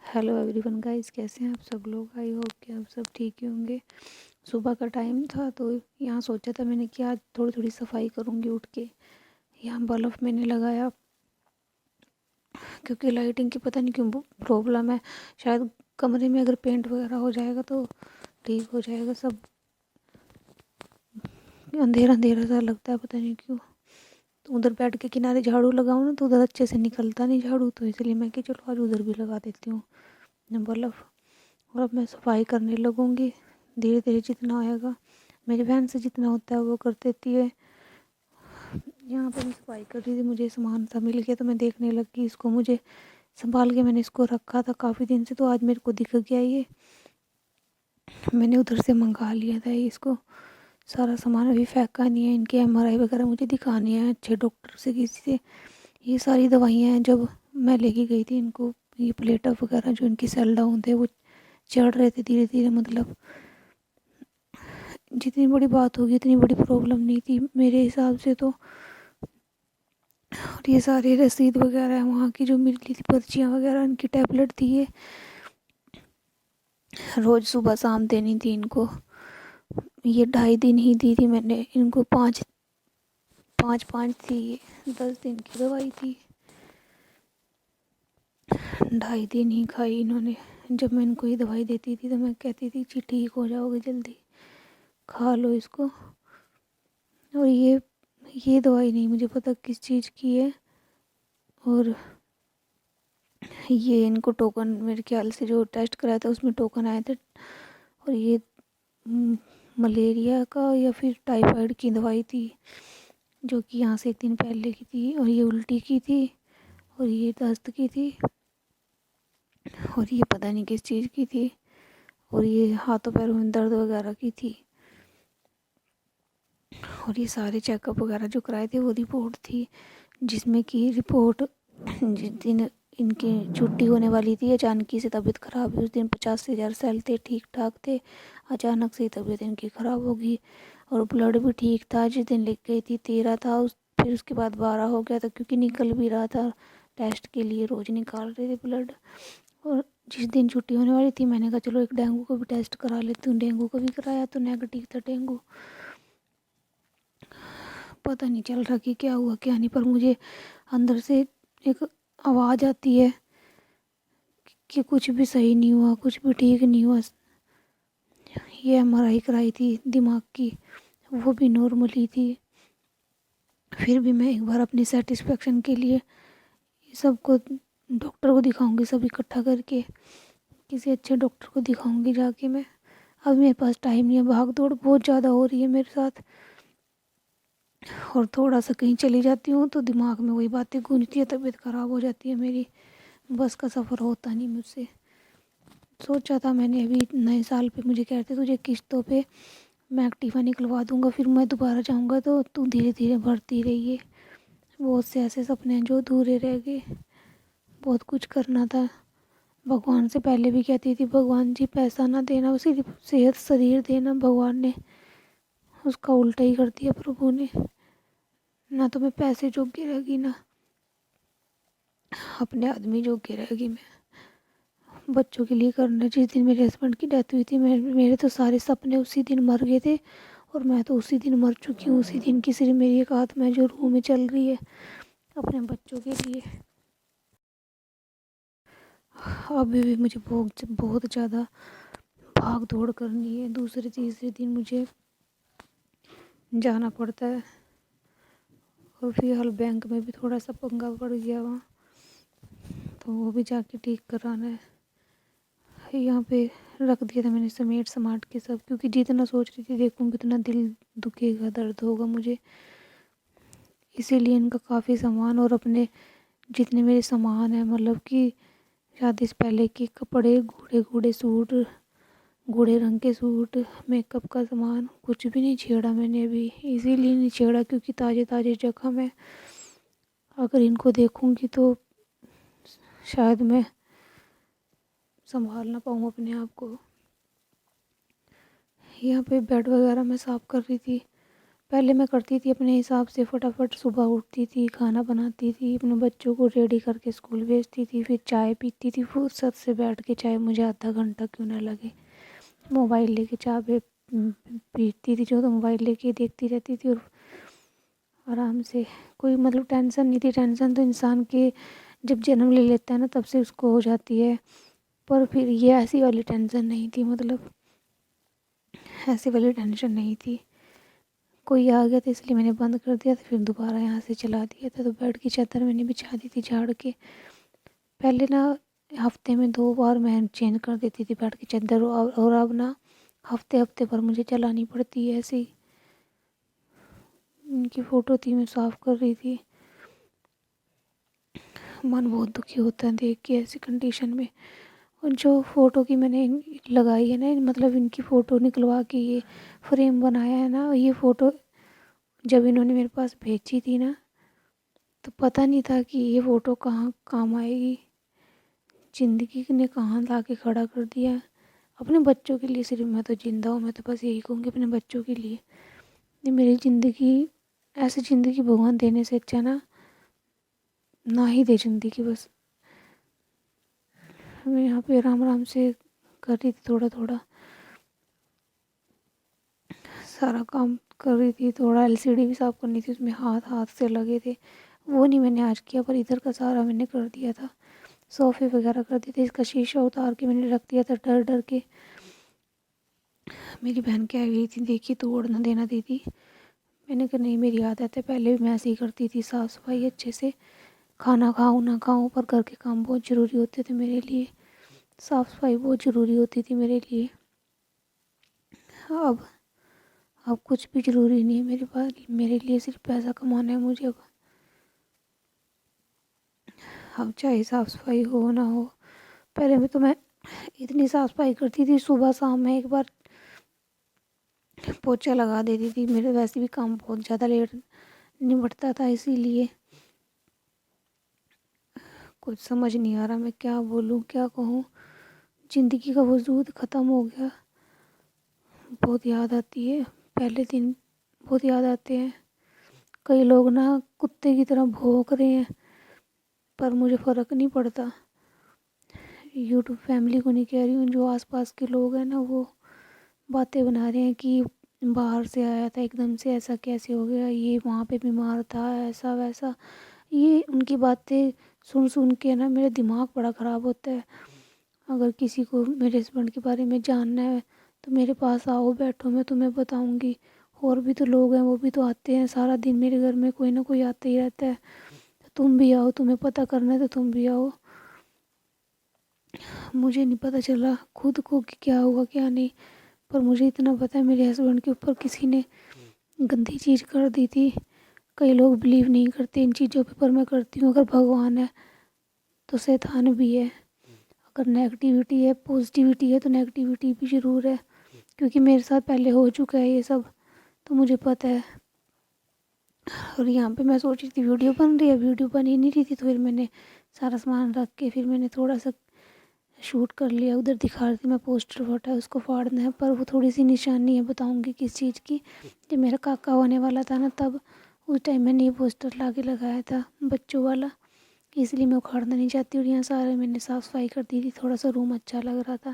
Hello every one guys, کیسے ہیں آپ سب لوگ؟ آئی ہوپ کہ آپ سب ٹھیک ہی ہوں گے۔ صبح کا ٹائم تھا تو یہاں سوچا تھا میں نے کہ آج تھوڑی تھوڑی صفائی کروں گی اٹھ کے۔ یہاں بلب میں نے لگایا کیونکہ لائٹنگ کی پتہ نہیں کیوں پرابلم ہے۔ شاید کمرے میں اگر پینٹ وغیرہ ہو جائے گا تو ٹھیک ہو جائے گا، سب اندھیرا اندھیرا سا لگتا ہے، پتہ نہیں کیوں۔ تو ادھر بیٹھ کے کنارے جھاڑو لگاؤں نا تو ادھر اچھے سے نکلتا نہیں جھاڑو، تو اس لیے میں کہ چلو آج ادھر بھی لگا دیتی ہوں بلب۔ اور اب میں صفائی کرنے لگوں گی دھیرے دھیرے، جتنا آئے گا میری بہن سے جتنا ہوتا ہے وہ کر دیتی ہے۔ یہاں پہ میں صفائی کر رہی تھی، مجھے سامان سا مل گیا تو میں دیکھنے لگی اس کو، مجھے سنبھال کے میں نے اس کو رکھا تھا کافی دن سے، تو آج میرے کو دکھ گیا یہ، میں نے ادھر سے منگا لیا تھا اس کو۔ سارا سامان ابھی پھینکا نہیں ہے، ان کے ایم آر آئی وغیرہ مجھے دکھانی ہے اچھے ڈاکٹر سے کسی سے۔ یہ ساری دوائیاں ہیں جب میں لے کے گئی تھی ان کو، یہ پلیٹا وغیرہ جو ان کی سیل ڈاؤن تھے وہ چڑھ رہے تھے دھیرے دھیرے، مطلب جتنی بڑی بات ہوگی اتنی بڑی پرابلم نہیں تھی میرے حساب سے تو۔ اور یہ ساری رسید وغیرہ وہاں کی جو ملی تھی، پرچیاں وغیرہ، ان کی ٹیبلٹ تھی، یہ روز صبح شام دینی تھی ان کو۔ یہ 2.5 دن ہی دی تھی میں نے ان کو، پانچ تھی، یہ 10 دن کی دوائی تھی، 2.5 دن ہی کھائی انہوں نے۔ جب میں ان کو یہ دوائی دیتی تھی تو میں کہتی تھی جی ٹھیک ہو جاؤ گے جلدی، کھا لو اس کو۔ اور یہ دوائی نہیں مجھے پتہ کس چیز کی ہے، اور یہ ان کو ٹوکن میرے خیال سے جو ٹیسٹ کرایا تھا اس میں ٹوکن آئے تھے، اور یہ ملیریا کا یا پھر ٹائیفائڈ کی دوائی تھی جو کہ یہاں سے 1 دن پہلے کی تھی، اور یہ الٹی کی تھی، اور یہ دست کی تھی، اور یہ پتہ نہیں کس چیز کی تھی، اور یہ ہاتھوں پیروں میں درد وغیرہ کی تھی۔ اور یہ سارے چیک اپ وغیرہ جو کرائے تھے وہ رپورٹ تھی، جس میں کہ رپورٹ جس دن ان کی چھٹی ہونے والی تھی اچانک سے طبیعت خراب ہوئی، اس دن 85,000 سیل تھے، ٹھیک ٹھاک تھے، اچانک سے طبیعت ان کی خراب ہوگی۔ اور بلڈ بھی ٹھیک تھا، جس دن لکھ گئی تھی 13 تھا، پھر اس کے بعد 12 ہو گیا تھا، کیونکہ نکل بھی رہا تھا ٹیسٹ کے لیے، روز نکال رہے تھے بلڈ۔ اور جس دن چھٹی ہونے والی تھی میں نے کہا چلو ایک ڈینگو کو بھی ٹیسٹ کرا لیتی ہوں، ڈینگو کو بھی کرایا تو نیگیٹو تھا ڈینگو۔ پتہ نہیں چل رہا کہ کیا ہوا کیا نہیں، پر مجھے اندر سے ایک آواز آتی ہے کہ کچھ بھی صحیح نہیں ہوا، کچھ بھی ٹھیک نہیں ہوا۔ یہ ایم آر آئی کرائی تھی دماغ کی، وہ بھی نارمل ہی تھی۔ پھر بھی میں ایک بار اپنی سیٹسفیکشن کے لیے سب کو ڈاکٹر کو دکھاؤں گی، سب اکٹھا کر کے کسی اچھے ڈاکٹر کو دکھاؤں گی جا کے میں۔ اب میرے پاس ٹائم نہیں ہے، بھاگ دوڑ بہت زیادہ ہو رہی ہے میرے ساتھ، اور تھوڑا سا کہیں چلی جاتی ہوں تو دماغ میں وہی باتیں گونجتی ہے، طبیعت خراب ہو جاتی ہے میری، بس کا سفر ہوتا نہیں مجھ سے۔ سوچا تھا میں نے ابھی نئے سال پہ مجھے کہتے تجھے قسطوں پہ میں ایکٹیوا نکلوا دوں گا، پھر میں دوبارہ جاؤں گا تو دھیرے دھیرے بڑھتی رہی ہے۔ بہت سے ایسے سپنے ہیں جو ادھورے رہ گئے، بہت کچھ کرنا تھا۔ بھگوان سے پہلے بھی کہتی تھی بھگوان جی پیسہ نہ دینا، صرف صحت شریر دینا، بھگوان نے اس کا الٹا ہی کر دیا پربھو نے، نہ تو میں پیسے جوگی رہ گی، نہ اپنے آدمی جوگی رہ گی۔ میں بچوں کے لیے کرنا، جس دن میرے ہسبینڈ کی ڈیتھ ہوئی تھی میرے تو سارے سپنے اسی دن مر گئے تھے، اور میں تو اسی دن مر چکی ہوں، اسی دن کی صرف میری ایک آتما ہے جو روح میں چل رہی ہے اپنے بچوں کے لیے۔ ابھی بھی مجھے بہت زیادہ بھاگ دوڑ کرنی ہے، دوسرے تیسرے دن مجھے جانا پڑتا ہے، اور فی الحال بینک میں بھی تھوڑا سا پنگا پڑ گیا وہاں، تو وہ بھی جا کے ٹھیک کرانا ہے۔ یہاں پہ رکھ دیا تھا میں نے سمیٹ سماٹ کے سب، کیونکہ جتنا سوچ رہی تھی دیکھوں کتنا دل دکھے گا، درد ہوگا مجھے، اسی لیے ان کا کافی سامان، اور اپنے جتنے میرے سامان ہیں، مطلب کہ شادی سے پہلے کے کپڑے، گوڑے سوٹ، گوڑے رنگ کے سوٹ، میک اپ کا سامان، کچھ بھی نہیں چھیڑا میں نے ابھی، اسی لیے نہیں چھیڑا کیونکہ تازے زخم ہے، اگر ان کو دیکھوں گی تو شاید میں سنبھال نہ پاؤں اپنے آپ کو۔ یہاں پہ بیڈ وغیرہ میں صاف کر رہی تھی پہلے میں کرتی تھی اپنے حساب سے، فٹافٹ صبح اٹھتی تھی، کھانا بناتی تھی، اپنے بچوں کو ریڈی کر کے اسکول بھیجتی تھی، پھر چائے پیتی تھی فرصت سے بیٹھ کے، چاہے مجھے آدھا گھنٹہ کیوں نہ لگے، موبائل لے کے چائے پیتی تھی جو، تو موبائل لے کے دیکھتی رہتی تھی، اور آرام سے کوئی مطلب ٹینشن نہیں تھی۔ ٹینشن تو انسان کے جب جنم لے لیتا ہے نا تب سے اس کو ہو جاتی ہے، پر پھر یہ ایسی والی ٹینشن نہیں تھی، مطلب ایسی والی ٹینشن نہیں تھی۔ کوئی آ گیا تھا اس لیے میں نے بند کر دیا تھا، پھر دوبارہ یہاں سے چلا دیا تھا، تو بیڈ کی چادر میں نے بچھا دی تھی جھاڑ کے۔ پہلے نا ہفتے میں 2 بار میں چینج کر دیتی تھی بیڈ کی چادر، اور اب نا ہفتے ہفتے پر مجھے چلانی پڑتی ہے ایسے ہی۔ ان کی فوٹو تھی، میں صاف کر رہی تھی، من بہت دکھی ہوتا ہے دیکھ کے ایسی کنڈیشن میں۔ اور جو فوٹو کی میں نے لگائی ہے نا، مطلب ان کی فوٹو نکلوا کے یہ فریم بنایا ہے نا، یہ فوٹو جب انہوں نے میرے پاس بھیجی تھی نا تو پتہ نہیں تھا کہ یہ فوٹو کہاں کام آئے گی، زندگی نے کہاں لا کے کھڑا کر دیا۔ اپنے بچوں کے لیے صرف میں تو زندہ ہوں، میں تو بس یہی کہوں گی اپنے بچوں کے لیے، یہ میری زندگی، ایسی زندگی بھگوان دینے سے اچھا نا نہ ہی دے زندگی۔ بس میں یہاں پہ آرام آرام سے کر رہی تھی، تھوڑا تھوڑا سارا کام کر رہی تھی، تھوڑا LCD بھی صاف کرنی تھی، اس میں ہاتھ سے لگے تھے، وہ نہیں میں نے آج کیا، پر ادھر کا سارا میں نے کر دیا تھا، صوفے وغیرہ کر دیے تھے، اس کا شیشہ اتار کے میں نے رکھ دیا تھا ڈر ڈر کے۔ میری بہن کہہ رہی تھی دیکھی توڑ نہ دینا دیدی، میں نے کہا نہیں میری عادت ہے، پہلے بھی میں ایسے ہی کرتی تھی، صاف صفائی اچھے سے، کھانا کھاؤں نہ کھاؤں پر گھر کے کام بہت ضروری ہوتے تھے میرے لیے، صاف صفائی بہت ضروری ہوتی تھی میرے لیے۔ اب کچھ بھی ضروری نہیں ہے میرے پاس، میرے لیے صرف پیسہ کمانا ہے مجھے۔ اب چاہے صاف صفائی ہو نہ ہو، پہلے میں تو میں اتنی صاف صفائی کرتی تھی، صبح شام میں ایک بار پوچھا لگا دیتی تھی، میرے ویسے بھی کام بہت زیادہ لیٹ نمٹتا تھا، اسی لیے کچھ سمجھ نہیں آ رہا میں کیا بولوں کیا کہوں، زندگی کا وجود ختم ہو گیا۔ بہت یاد آتی ہے، پہلے دن بہت یاد آتے ہیں، کئی لوگ نا کتے کی طرح بھونک رہے ہیں پر مجھے فرق نہیں پڑتا۔ یوٹیوب فیملی کو نہیں کہہ رہی ہوں، جو آس پاس کے لوگ ہیں نا وہ باتیں بنا رہے ہیں کہ باہر سے آیا تھا ایک دم سے، ایسا کیسے ہو گیا، یہ وہاں پہ بیمار تھا، ایسا ویسا، یہ ان کی باتیں سن کے نا میرا دماغ بڑا خراب ہوتا ہے۔ اگر کسی کو میرے ہسبینڈ کے بارے میں جاننا ہے تو میرے پاس آؤ، بیٹھو، میں تمہیں بتاؤں گی، اور بھی تو لوگ ہیں وہ بھی تو آتے ہیں، سارا دن میرے گھر میں کوئی نہ کوئی آتا ہی رہتا ہے، تم بھی آؤ، تمہیں پتہ کرنا ہے تو تم بھی آؤ۔ مجھے نہیں پتہ چلا خود کو کہ کیا ہوا کیا نہیں، پر مجھے اتنا پتہ ہے میرے ہسبینڈ کے اوپر کسی نے گندی چیز کر دی تھی۔ کئی لوگ بلیو نہیں کرتے ان چیزوں پہ، پر میں کرتی ہوں، اگر بھگوان ہے تو شیطان بھی ہے، اگر نیگیٹیوٹی ہے پازیٹیوٹی ہے تو نیگیٹیوٹی بھی ضرور ہے، کیونکہ میرے ساتھ پہلے ہو چکا ہے یہ سب، تو مجھے پتہ ہے۔ اور یہاں پہ میں سوچ رہی تھی ویڈیو بن رہی ہے، ویڈیو بن ہی نہیں رہی تھی، تو پھر میں نے سارا سامان رکھ کے پھر میں نے تھوڑا سا شوٹ کر لیا، ادھر دکھا رہی تھی میں پوسٹر پھٹا ہے اس کو پھاڑنا ہے، پر وہ تھوڑی سی نشانی ہے، بتاؤں گی کس چیز کی، جب میرا کاکا ہونے والا تھا نا تب اس ٹائم میں نے یہ پوسٹر لا کے لگایا تھا بچوں والا، اس لیے میں اکھاڑنا نہیں چاہتی، اور یہاں سارے میں نے صاف صفائی کر دی تھی، تھوڑا سا روم اچھا لگ رہا تھا۔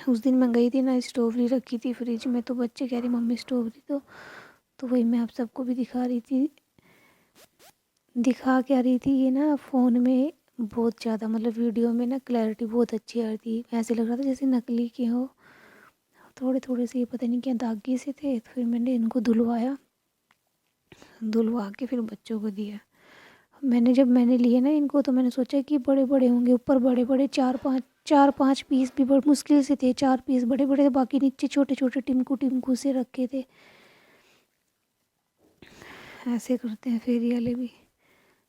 اس دن میں گئی تھی نا اسٹرابری رکھی تھی فریج میں، تو بچے کہہ رہے ممی اسٹرابری تو وہی میں آپ سب کو بھی دکھا رہی تھی، دکھا کے آ رہی تھی، یہ نا فون میں بہت زیادہ مطلب ویڈیو میں نا کلیئرٹی بہت اچھی آ رہی تھی، ایسے لگ رہا تھا جیسے نکلی کے ہو، تھوڑے تھوڑے سے یہ پتہ نہیں کیا داغی سے تھے، تو پھر میں نے ان کو دھلوا کے پھر بچوں کو دیا۔ جب میں نے لیے نا ان کو تو میں نے سوچا کہ بڑے بڑے ہوں گے، اوپر بڑے بڑے 4-5 پیس بھی بڑے مشکل سے تھے، 4 پیس بڑے بڑے، باقی نیچے چھوٹے چھوٹے ٹمکو سے رکھے تھے۔ ایسے کرتے ہیں فیری والے بھی۔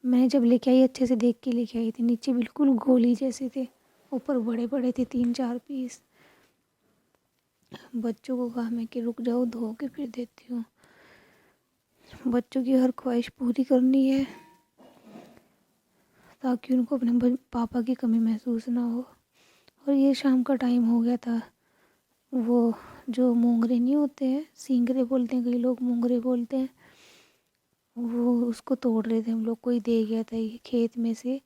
میں جب لے کے آئی اچھے سے دیکھ کے لے کے آئی تھی، نیچے بالکل گولی جیسے تھے، اوپر بڑے بڑے تھے 3-4 پیس۔ بچوں کو کہا میں کہ رک جاؤ دھو کے پھر دیتی ہوں، بچوں کی ہر خواہش پوری کرنی ہے تاکہ ان کو اپنے پاپا کی کمی محسوس نہ ہو۔ اور یہ شام کا ٹائم ہو گیا تھا، وہ جو مونگرے نہیں ہوتے ہیں، سینگرے بولتے ہیں کئی لوگ، مونگرے بولتے ہیں، وہ اس کو توڑ رہے تھے ہم لوگ، کوئی دے گیا تھا یہ کھیت میں سے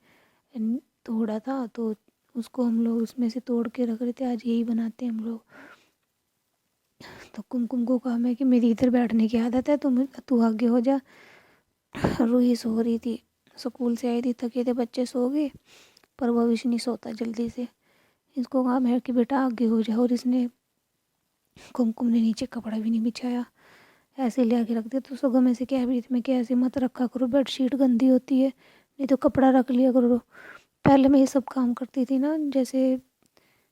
توڑا تھا، تو اس کو ہم لوگ اس میں سے توڑ کے رکھ رہے تھے، آج یہی بناتے ہیں ہم لوگ۔ تو کمکم کو کہا میں کہ میری ادھر بیٹھنے کی عادت ہے، تو آگے ہو جا۔ روہی سو رہی تھی، اسکول سے آئی تھی تھکے تھے بچے، سو گئے، پر وہ وش نہیں سوتا جلدی سے۔ اس کو کہا میں کہ بیٹا آگے ہو جا، اور اس نے کمکم نے نیچے کپڑا بھی نہیں بچھایا، ایسے لے کے رکھ دیا۔ تو سگو میں سے کہہ رہی تھی میں کہ ایسے مت رکھا کرو، بیڈ شیٹ گندی ہوتی ہے، نہیں تو کپڑا رکھ لیا کرو۔ پہلے میں یہ سب کام کرتی تھی نا، جیسے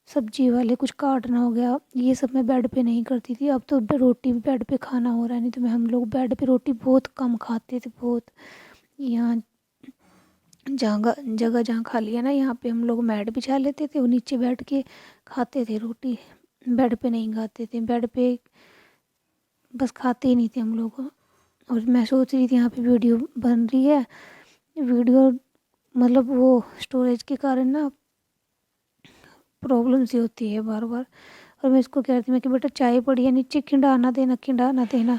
سبزی والے کچھ کاٹنا ہو گیا، یہ سب میں بیڈ پہ نہیں کرتی تھی۔ اب تو روٹی بھی بیڈ پہ کھانا ہو رہا ہے، نہیں تو ہم لوگ بیڈ پہ روٹی بہت کم کھاتے تھے، بہت۔ یہاں جگہ جہاں خالی ہے نا، یہاں پہ ہم لوگ میٹ بچھا لیتے تھے، وہ نیچے بیٹھ کے کھاتے تھے روٹی، بیڈ پہ نہیں کھاتے تھے، بیڈ پہ بس کھاتے ہی نہیں تھے ہم لوگ۔ اور میں سوچ رہی تھی یہاں پہ ویڈیو بن رہی ہے، ویڈیو مطلب وہ اسٹوریج کے کارن نا پرابلم سی ہوتی ہے بار بار۔ اور میں اس کو کہہ رہی تھی میں کہ بیٹا چائے پڑی ہے نیچے، کھنڈانا دینا۔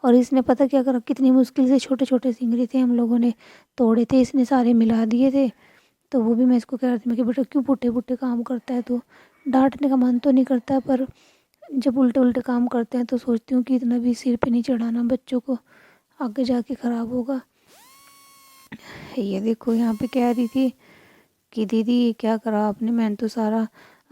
اور اس نے پتہ کیا کرا، کتنی مشکل سے چھوٹے چھوٹے سنگری تھے ہم لوگوں نے توڑے تھے، اس نے سارے ملا دیے تھے۔ تو وہ بھی میں اس کو کہہ رہی تھی میں کہ بیٹا کیوں پٹے کام کرتا ہے تو؟ ڈانٹنے کا من تو نہیں کرتا، پر جب الٹے کام کرتے ہیں تو سوچتی ہوں کہ اتنا بھی سر پہ نہیں چڑھانا بچوں کو، آگے جا کے خراب ہوگا۔ یہ دیکھو یہاں پہ کہہ رہی تھی کہ دیدی یہ کیا کرا آپ نے، میں نے تو سارا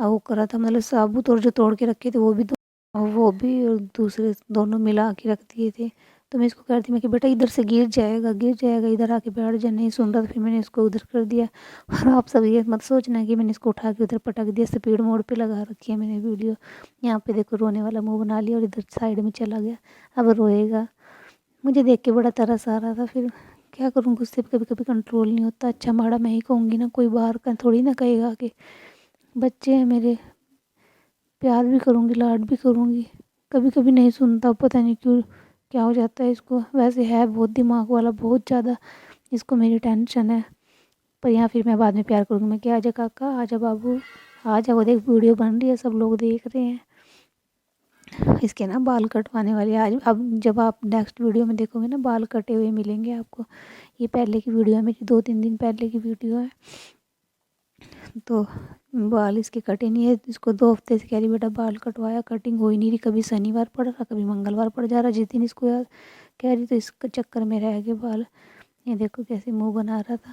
وہ کرا تھا، مطلب ثابوت اور جو توڑ کے رکھے تھے وہ بھی اور دوسرے دونوں ملا کے رکھ دیے تھے۔ تو میں اس کو کہہ رہی تھی میں کہ بیٹا ادھر سے گر جائے گا، ادھر آ کے بیٹھ جا، نہیں سن رہا، تو پھر میں نے اس کو ادھر کر دیا۔ اور آپ سب یہ مت سوچنا کہ میں نے اس کو اٹھا کے ادھر پٹک دیا، سپیڈ موڈ پہ لگا رکھی ہے میں نے ویڈیو۔ یہاں پہ دیکھو رونے والا منہ بنا لیا اور ادھر سائڈ میں چلا گیا، اب روئے گا۔ مجھے دیکھ کے بڑا ترس آ رہا تھا، پھر کیا کروں، غصے پہ کبھی کبھی کنٹرول نہیں ہوتا۔ اچھا ماڑا میں ہی کہوں گی نا، کوئی باہر کا تھوڑی نہ کہے گا، کہ بچے ہیں میرے، پیار بھی کروں گی، لاڈ بھی کروں گی، کبھی کبھی نہیں سنتا، پتہ نہیں کیوں کیا ہو جاتا ہے اس کو۔ ویسے ہے بہت دماغ والا، بہت زیادہ، اس کو میری ٹینشن ہے، پر یہاں پھر میں بعد میں پیار کروں گی، میں کہ آجا کاکا، آجا بابو، آجا، وہ دیکھ ویڈیو بن رہی ہے، سب لوگ دیکھ رہے ہیں۔ اس کے نا بال کٹوانے والے آج، اب جب آپ نیکسٹ ویڈیو میں دیکھو گے نا، بال کٹے ہوئے ملیں گے آپ کو۔ یہ پہلے کی ویڈیو ہے میری، 2-3 دن پہلے کی ویڈیو ہے۔ تو بال اس کے کٹے نہیں ہے، اس کو 2 ہفتے سے کہہ رہی بیٹا بال کٹوایا، کٹنگ ہو ہی نہیں رہی، کبھی شنیوار پڑ رہا، کبھی منگلوار پڑ جا رہا، جس دن اس کو یاد کہہ رہی تو اس کے چکر میں رہ گئے بال۔ یہ دیکھو کیسے منہ بنا رہا تھا۔